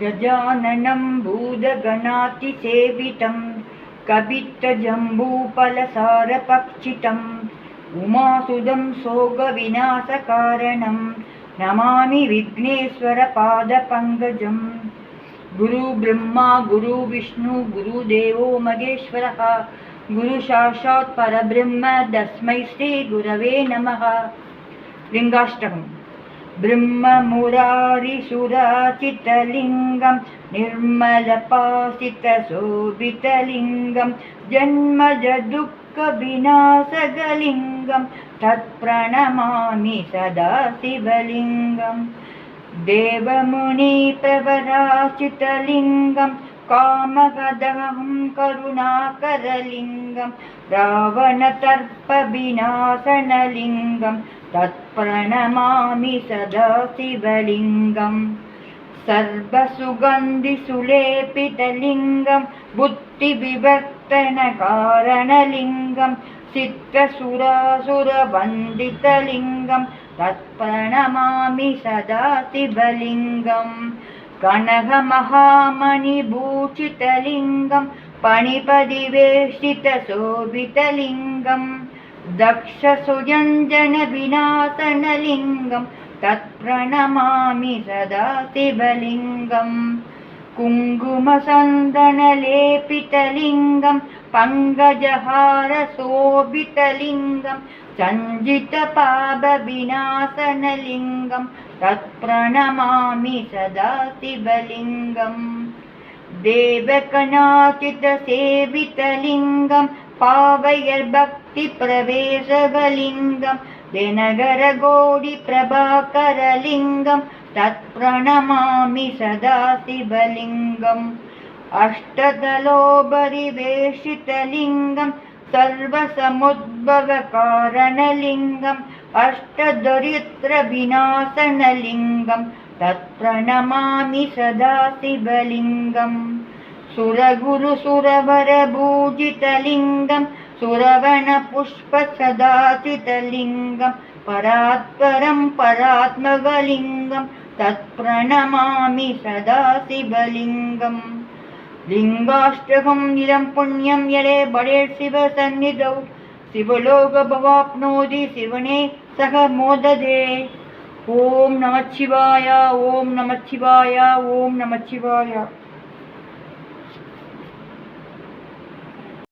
गजाननं भूतगणातिसेवितं कपित्थजम्बूफलसारभक्षितम् उमासुदं शोकविनाशकारणं नमामि विघ्नेश्वरपादपङ्कजम्। गुरुब्रह्मा गुरुविष्णु गुरुदेवो महेश्वरः गुरुसाक्षात् परब्रह्म तस्मै श्रीगुरवे नमः। लिङ्गाष्टकम्। ब्रह्ममुरारिसुराचितलिङ्गं निर्मलपासितशोभितलिङ्गं जन्मजदुःखविनाशकलिङ्गं तत्प्रणमामि सदा शिवलिङ्गम्। देवमुनिप्रवराचितलिङ्गं कामहदहं करुणाकरलिङ्गं रावणतर्पविनाशनलिङ्गं तत्प्रणमामि सदा शिवलिङ्गम्। सर्वसुगन्धिसुलेपितलिङ्गं बुद्धिविवर्तनकारणलिङ्गं सिद्धसुरासुरवन्दितलिङ्गं तत्प्रणमामि सदा शिवलिङ्गम्। कनकमहामणिभूषितलिङ्गं पणिपदिवेष्टितशोभितलिङ्गं दक्षसुजञ्जनविनाशनलिङ्गं तत्प्रणमामि सदा शिवलिङ्गम्। कुङ्कुमचन्दनलेपितलिङ्गं पङ्कजहारशोभितलिङ्गं सञ्जितपापविनाशनलिङ्गं तत्प्रणमामि सदा शिवलिङ्गम्। देवकनाचितसेवितलिङ्गं पावयर्भक्तिप्रवेशकलिङ्गं दिनकरगौरीप्रभाकरलिङ्गं तत्प्रणमामि सदा शिवलिङ्गम्। अष्टदलोपरिवेशितलिङ्गं सर्वसमुद्भवकारणलिङ्गम् अष्टदरिद्रविनाशनलिङ्गं तत्प्रणमामि सदा शिवलिङ्गम्। सुरगुरुसुरवरभूजितलिङ्गं सुरवणपुष्पसदाचितलिङ्गं परात्परं परात्मकलिङ्गं तत्प्रणमामि सदा शिवलिङ्गम्। लिङ्गाष्टकम्। इदं पुण्यं यदे बडेत् शिवसन्निधौ शिवलोकमवाप्नोति शिवने सह मोदते। ॐ नमः शिवाय, ॐ नमः शिवाय, ॐ नमः शिवाय।